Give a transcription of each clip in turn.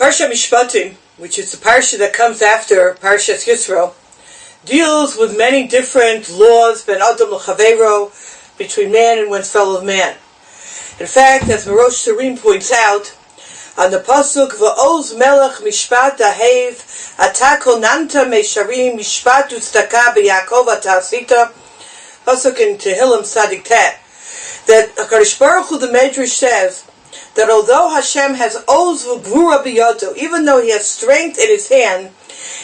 Parshat Mishpatim, which is the parsha that comes after Parshat Yisro, deals with many different laws ben adam l'chaveiro, between man and one's fellow man. In fact, as Marosh Tarim points out, on the pasuk va'oz melech mishpat ahev atako nanta meisharim mishpat ustaka b'Yaakov atasita, pasuk in Tehillim Tzadik Tet, that HaKadosh Baruch Hu, the Medrash says that although Hashem has oz v'gvura biyado, even though He has strength in His hand,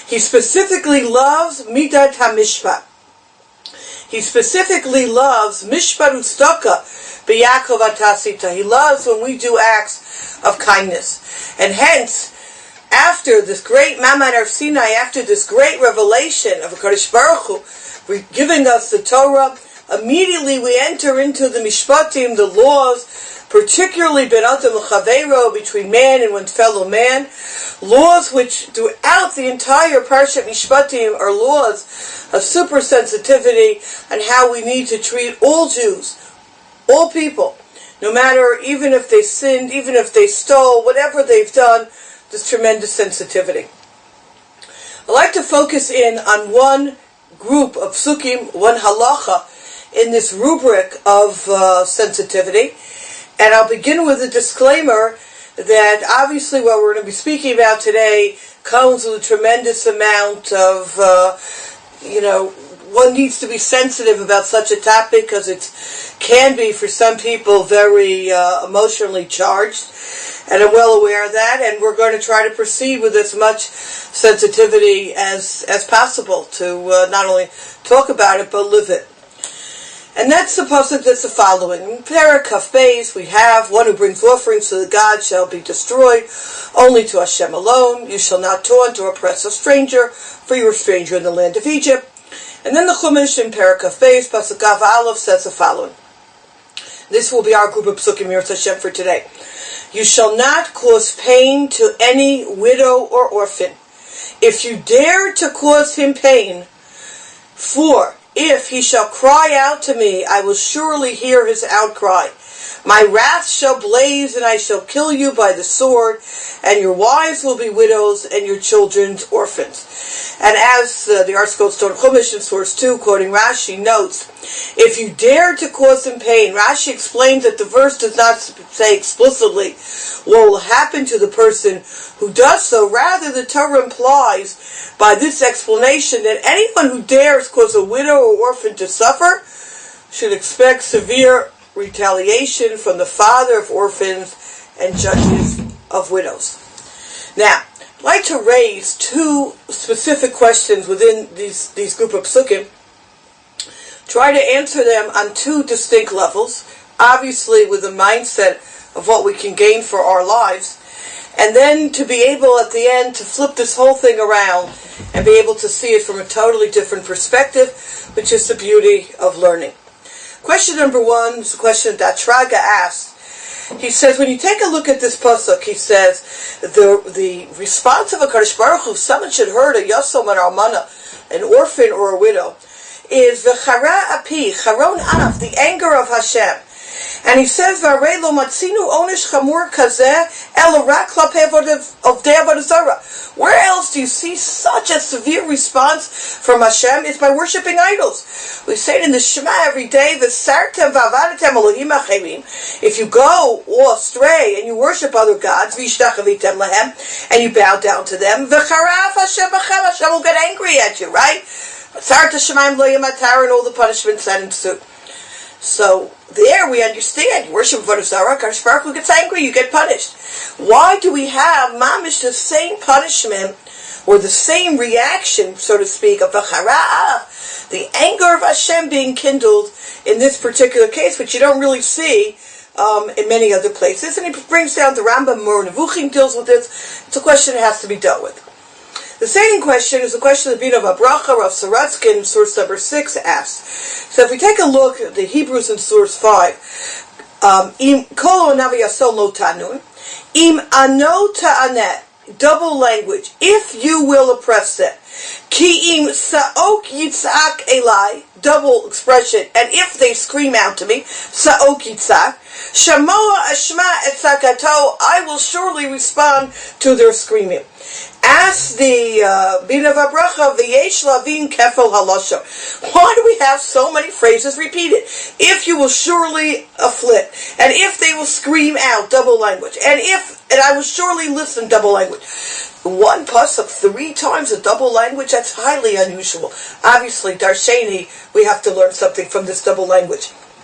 He specifically loves midat hamishpat. He specifically loves mishpat ustaka b'Yaakov atasita. He loves when we do acts of kindness. And hence, after this great Maman Ar Sinai, after this great revelation of HaKadosh Baruch Hu, giving us the Torah, immediately we enter into the Mishpatim, the laws, particularly ben adam l'chaveiro, between man and one's fellow man, laws which throughout the entire Parshat Mishpatim are laws of super sensitivity and how we need to treat all Jews, all people, no matter, even if they sinned, even if they stole, whatever they've done, this tremendous sensitivity. I'd like to focus in on one group of psukim, one halacha, in this rubric of sensitivity. And I'll begin with a disclaimer that obviously what we're going to be speaking about today comes with a tremendous amount of, one needs to be sensitive about such a topic because it can be, for some people, very emotionally charged. And I'm well aware of that, and we're going to try to proceed with as much sensitivity as possible to not only talk about it, but live it. And that's the pasuk that's the following. In Perek Kaf Beis, we have one who brings offerings to the God shall be destroyed, only to Hashem alone. You shall not taunt or oppress a stranger, for you are a stranger in the land of Egypt. And then the Chumash in Perek Kaf Beis, pasuk Gav Aleph, says the following. This will be our group of psukim Yirtzeh Hashem for today. You shall not cause pain to any widow or orphan. If you dare to cause him pain, for if he shall cry out to me, I will surely hear his outcry. My wrath shall blaze, and I shall kill you by the sword, and your wives will be widows, and your children's orphans. And as the Article Stone Chumash in source 2, quoting Rashi, notes, if you dare to cause him pain, Rashi explains that the verse does not say explicitly what will happen to the person who does so. Rather, the Torah implies by this explanation that anyone who dares cause a widow or orphan to suffer should expect severe retaliation from the father of orphans and judges of widows. Now, I'd like to raise two specific questions within these group of psukim. Try to answer them on two distinct levels, obviously with the mindset of what we can gain for our lives, and then to be able at the end to flip this whole thing around and be able to see it from a totally different perspective, which is the beauty of learning. Question number one is a question that Traga asked. He says, when you take a look at this pasuk, he says, the response of a HaKadosh Baruch Hu, if someone should hurt a yasom or almana, an orphan or a widow, is v'chara api, charon anaf, the anger of Hashem. And he says, "V'arei lo matzinu onish chamur kazeh el rak klapei avdei avodah zarah." Where else do you see such a severe response from Hashem? It's by worshiping idols. We say it in the Shema every day, "V'sartem v'avadetem Elohim acherim." If you go astray and you worship other gods, v'yishtachavitem lahem, and you bow down to them, v'charav Hashem b'chem, Hashem will get angry at you, right? Tzarta shemaim lo yamatar, and all the punishments that ensue. So there we understand, you worship Avodah Zarah, HaKadosh Baruch Hu gets angry, you get punished. Why do we have mamish the same punishment, or the same reaction, so to speak, of v'chara, the anger of Hashem being kindled in this particular case, which you don't really see in many other places? And he brings down the Rambam, Mor Nevuchim deals with this. It's a question that has to be dealt with. The second question is a question that Bino Babracha, Rav Saratskin, in source number 6, asks. So if we take a look at the Hebrews in source 5, Im kolo navi yasol lo tanun, im ano ta'anet. double language, if you will oppress them. Ki im sa'ok yitzak elai, double expression, and if they scream out to me, sa'ok yitzak, shamoa ashma etzakato, I will surely respond to their screaming. Ask the Bina Vabracha v'yesh lavin kefel halosho. Why do we have so many phrases repeated? If you will surely afflict, and if they will scream out, double language, and I will surely listen, double language. One pasuk 3 times a double language, that's highly unusual. Obviously, Darsheni, we have to learn something from this double language.